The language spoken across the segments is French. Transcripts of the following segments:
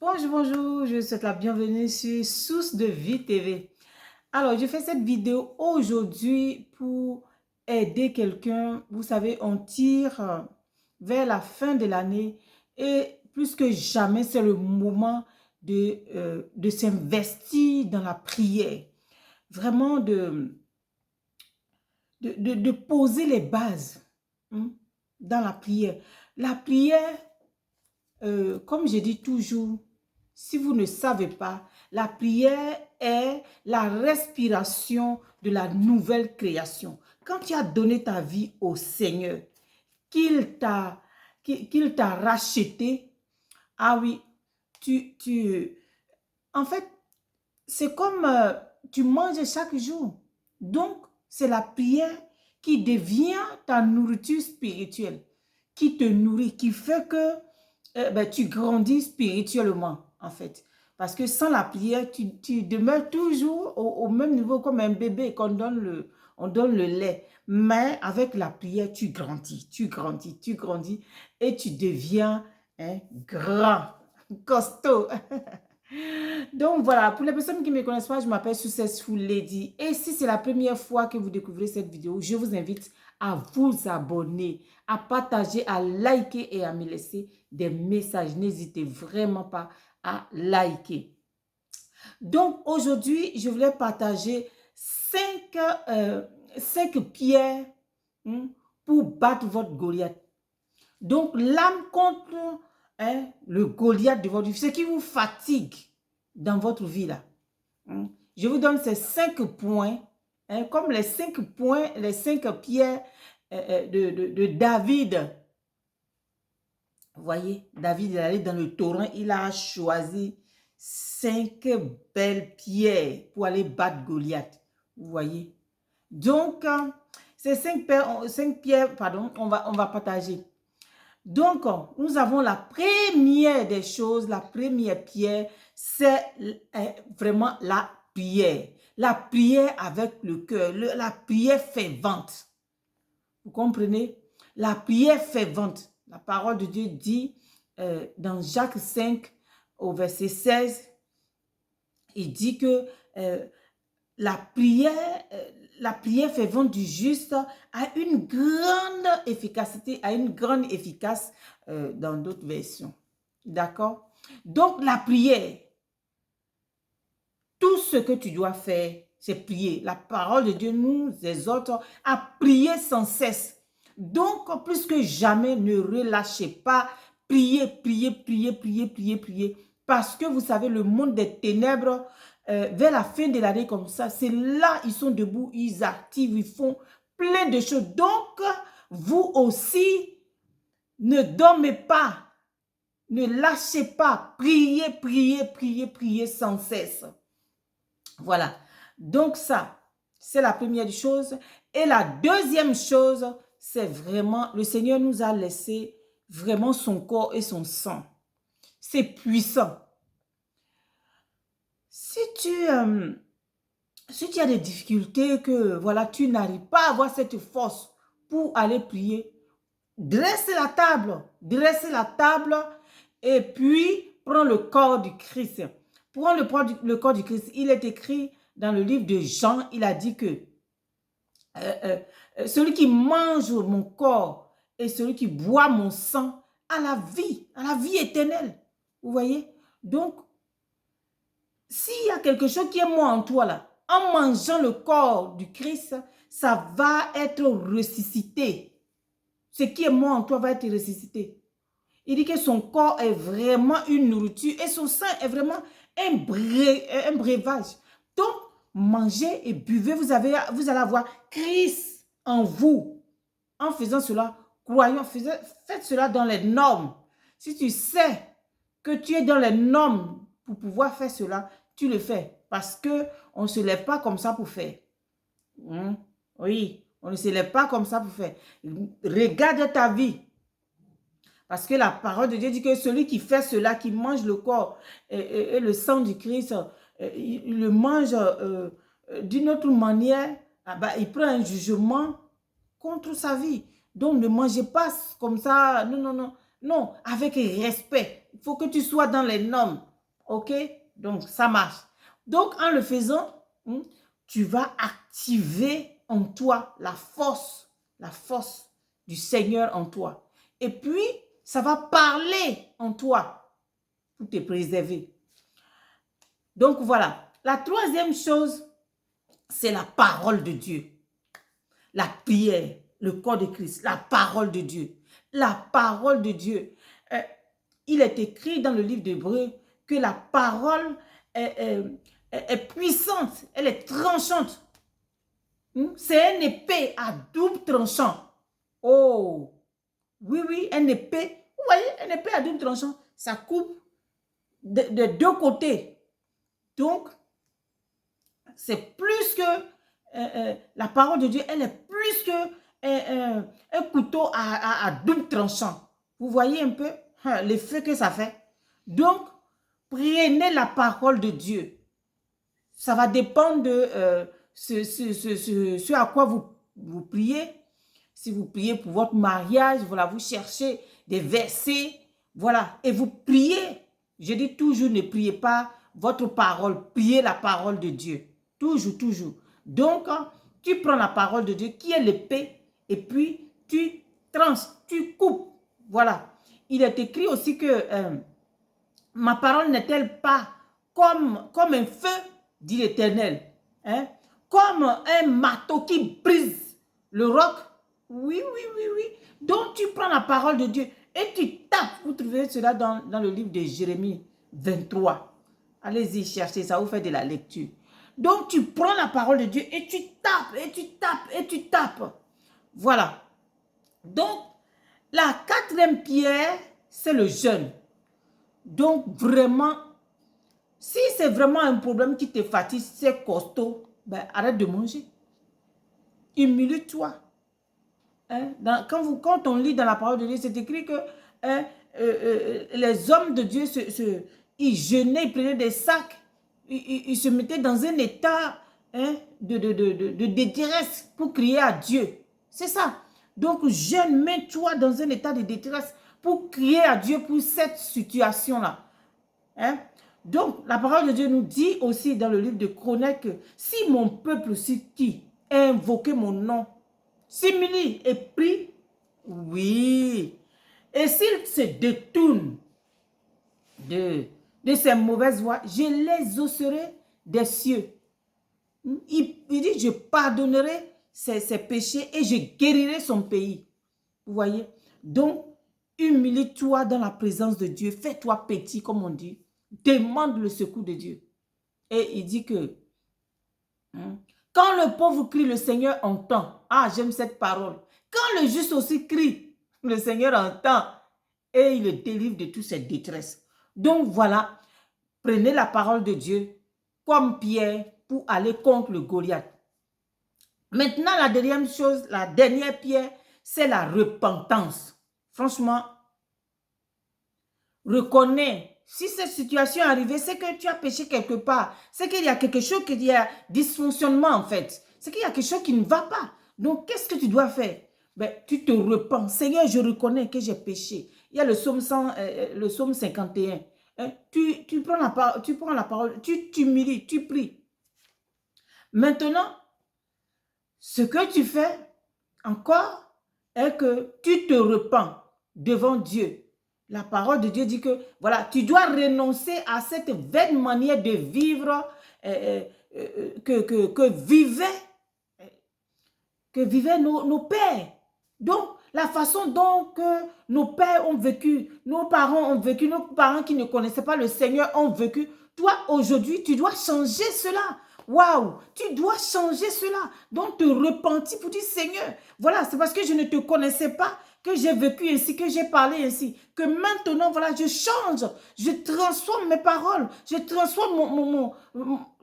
Bonjour, bonjour, je vous souhaite la bienvenue sur Source de Vie TV. Alors, je fais cette vidéo aujourd'hui pour aider quelqu'un. Vous savez, on tire vers la fin de l'année et plus que jamais, c'est le moment de s'investir dans la prière. Vraiment de poser les bases dans la prière. La prière, comme je dis toujours, si vous ne savez pas, la prière est la respiration de la nouvelle création. Quand tu as donné ta vie au Seigneur, qu'il t'a racheté, ah oui, en fait, c'est comme tu manges chaque jour. Donc, c'est la prière qui devient ta nourriture spirituelle, qui te nourrit, qui fait que tu grandis spirituellement, en fait. Parce que sans la prière, tu demeures toujours au même niveau comme un bébé qu'on donne on donne le lait. Mais avec la prière, tu grandis, tu grandis, tu grandis et tu deviens grand, costaud. Donc voilà, pour les personnes qui ne me connaissent pas, je m'appelle Successful Lady. Et si c'est la première fois que vous découvrez cette vidéo, je vous invite à vous abonner, à partager, à liker et à me laisser des messages. N'hésitez vraiment pas à liker. Donc aujourd'hui, je voulais partager cinq pierres pour battre votre Goliath. Donc l'âme contre le Goliath de votre vie, ce qui vous fatigue dans votre vie là. Je vous donne ces 5 points, comme les 5 points, les 5 pierres de David. Vous voyez, David il est allé dans le torrent, il a choisi 5 belles pierres pour aller battre Goliath. Vous voyez. Donc, ces 5 pierres, pardon, on va partager. Donc, nous avons la première des choses, la première pierre, c'est vraiment la prière. La prière avec le cœur, la prière fervente. Vous comprenez? La prière fervente. La parole de Dieu dit dans Jacques 5, au verset 16, il dit que la prière fervente du juste a une grande efficacité, dans d'autres versions. D'accord? Donc, la prière, tout ce que tu dois faire, c'est prier. La parole de Dieu nous exhorte à prier sans cesse. Donc, plus que jamais, ne relâchez pas. Priez, priez, priez, priez, priez, priez. Parce que vous savez, le monde des ténèbres, vers la fin de l'année comme ça, c'est là, ils sont debout, ils activent, ils font plein de choses. Donc, vous aussi, ne dormez pas, ne lâchez pas, priez, priez, priez, priez sans cesse. Voilà. Donc ça, c'est la première chose. Et la deuxième chose, c'est vraiment, le Seigneur nous a laissé vraiment son corps et son sang. C'est puissant. Si tu as des difficultés, que voilà, tu n'arrives pas à avoir cette force pour aller prier, dressez la table et puis prends le corps du Christ. Prends le corps du Christ. Il est écrit dans le livre de Jean, il a dit que celui qui mange mon corps et celui qui boit mon sang a la vie éternelle. Vous voyez? Donc, s'il y a quelque chose qui est moi en toi là, en mangeant le corps du Christ, ça va être ressuscité. Ce qui est moi en toi va être ressuscité. Il dit que son corps est vraiment une nourriture et son sang est vraiment un breuvage. Donc, mangez et buvez, vous allez avoir Christ en vous. En faisant cela, croyons, faites cela dans les normes. Si tu sais que tu es dans les normes pour pouvoir faire cela, tu le fais. Parce qu'on ne se lève pas comme ça pour faire. Oui, on ne se lève pas comme ça pour faire. Regarde ta vie. Parce que la parole de Dieu dit que celui qui fait cela, qui mange le corps et le sang du Christ, il le mange d'une autre manière, il prend un jugement contre sa vie. Donc, ne mangez pas comme ça. Non, non, non. Non, avec respect. Il faut que tu sois dans les normes. Ok? Donc, ça marche. Donc, en le faisant, tu vas activer en toi la force du Seigneur en toi. Et puis, ça va parler en toi pour te préserver. Donc, voilà. La troisième chose, c'est la parole de Dieu. La prière, le corps de Christ, la parole de Dieu. La parole de Dieu. Il est écrit dans le livre d'Hébreux que la parole est puissante, elle est tranchante. C'est une épée à double tranchant. Oh, oui, une épée. Vous voyez, une épée à double tranchant, ça coupe de deux côtés. Donc, c'est plus que la parole de Dieu, elle est plus que un couteau à double tranchant. Vous voyez un peu l'effet que ça fait. Donc, prenez la parole de Dieu. Ça va dépendre de ce à quoi vous priez. Si vous priez pour votre mariage, voilà, vous cherchez des versets, voilà, et vous priez. Je dis toujours, ne priez pas votre parole, priez la parole de Dieu. Toujours, toujours. Donc, tu prends la parole de Dieu qui est l'épée et puis tu tranches, tu coupes. Voilà. Il est écrit aussi que ma parole n'est-elle pas comme un feu, dit l'Éternel, hein? Comme un marteau qui brise le roc. Oui. Donc tu prends la parole de Dieu et tu tapes. Vous trouvez cela dans le livre de Jérémie 23. Allez-y, cherchez ça, vous faites de la lecture. Donc tu prends la parole de Dieu et tu tapes, et tu tapes, et tu tapes. Voilà. Donc, la quatrième pierre, c'est le jeûne. Donc, vraiment, si c'est vraiment un problème qui te fatigue, c'est costaud, ben, arrête de manger. Humilie-toi. Hein? Quand on lit dans la parole de Dieu, c'est écrit que les hommes de Dieu, ils jeûnaient, ils prenaient des sacs, ils se mettaient dans un état de détresse pour crier à Dieu. C'est ça. Donc, jeûne, mets-toi dans un état de détresse pour crier à Dieu pour cette situation-là. Hein? Donc, la parole de Dieu nous dit aussi dans le livre de Chroniques que si mon peuple, qui a invoqué mon nom, s'humilie et prie, oui. Et s'il se détourne de ces mauvaises voies, je les osserai des cieux. Il dit, je pardonnerai ses péchés et je guérirai son pays. Vous voyez? Donc, humilie-toi dans la présence de Dieu. Fais-toi petit, comme on dit. Demande le secours de Dieu. Et il dit que quand le pauvre crie, le Seigneur entend. Ah, j'aime cette parole. Quand le juste aussi crie, le Seigneur entend. Et il le délivre de toute cette détresse. Donc voilà, prenez la parole de Dieu comme pierre pour aller contre le Goliath. Maintenant, la deuxième chose, la dernière pierre, c'est la repentance. Franchement, reconnais. Si cette situation est arrivée, c'est que tu as péché quelque part. C'est qu'il y a quelque chose qui a dysfonctionnement en fait. C'est qu'il y a quelque chose qui ne va pas. Donc, qu'est-ce que tu dois faire? Ben, tu te repens. Seigneur, je reconnais que j'ai péché. Il y a le psaume 51. Tu prends la parole, tu t'humilies, tu pries. Maintenant, ce que tu fais encore est que tu te repens devant Dieu. La parole de Dieu dit que, voilà, tu dois renoncer à cette vaine manière de vivre que vivaient nos pères. Donc, la façon dont nos pères ont vécu, nos parents ont vécu, nos parents qui ne connaissaient pas le Seigneur ont vécu, toi, aujourd'hui, tu dois changer cela. Waouh, tu dois changer cela. Donc, te repentir pour dire, Seigneur, voilà, c'est parce que je ne te connaissais pas que j'ai vécu ainsi, que j'ai parlé ainsi, que maintenant, voilà, je change, je transforme mes paroles, je transforme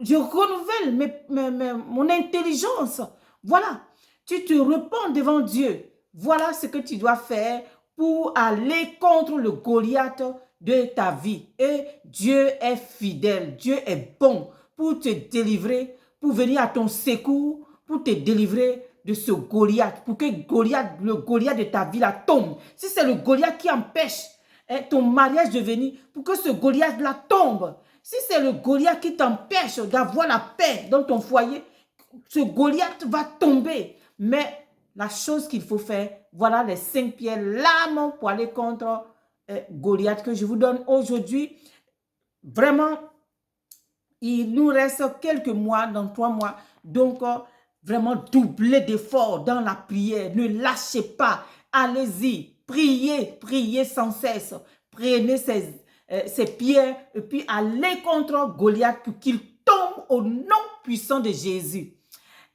je renouvelle mon intelligence. Voilà, tu te repens devant Dieu. Voilà ce que tu dois faire pour aller contre le Goliath de ta vie. Et Dieu est fidèle, Dieu est bon pour te délivrer, pour venir à ton secours, pour te délivrer de ce Goliath, pour que le Goliath de ta vie là tombe. Si c'est le Goliath qui empêche ton mariage de venir, pour que ce Goliath là tombe. Si c'est le Goliath qui t'empêche d'avoir la paix dans ton foyer, ce Goliath va tomber. Mais la chose qu'il faut faire, voilà les 5 pierres, l'arme pour aller contre Goliath que je vous donne aujourd'hui. Vraiment, il nous reste quelques mois, dans 3 mois. Donc, vraiment, doublez d'efforts dans la prière. Ne lâchez pas. Allez-y. Priez, priez sans cesse. Prenez ces pierres et puis allez contre Goliath pour qu'il tombe au nom puissant de Jésus.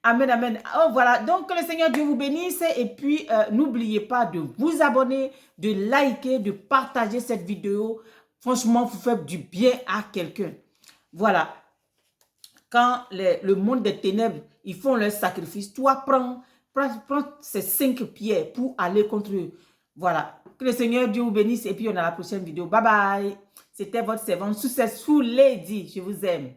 Amen, amen. Oh, voilà. Donc, que le Seigneur Dieu vous bénisse. Et puis, n'oubliez pas de vous abonner, de liker, de partager cette vidéo. Franchement, vous faites du bien à quelqu'un. Voilà. Quand le monde des ténèbres, ils font leur sacrifice, toi, prends ces 5 pierres pour aller contre eux. Voilà. Que le Seigneur Dieu vous bénisse. Et puis, on a la prochaine vidéo. Bye bye. C'était votre servante Successful Lady. Je vous aime.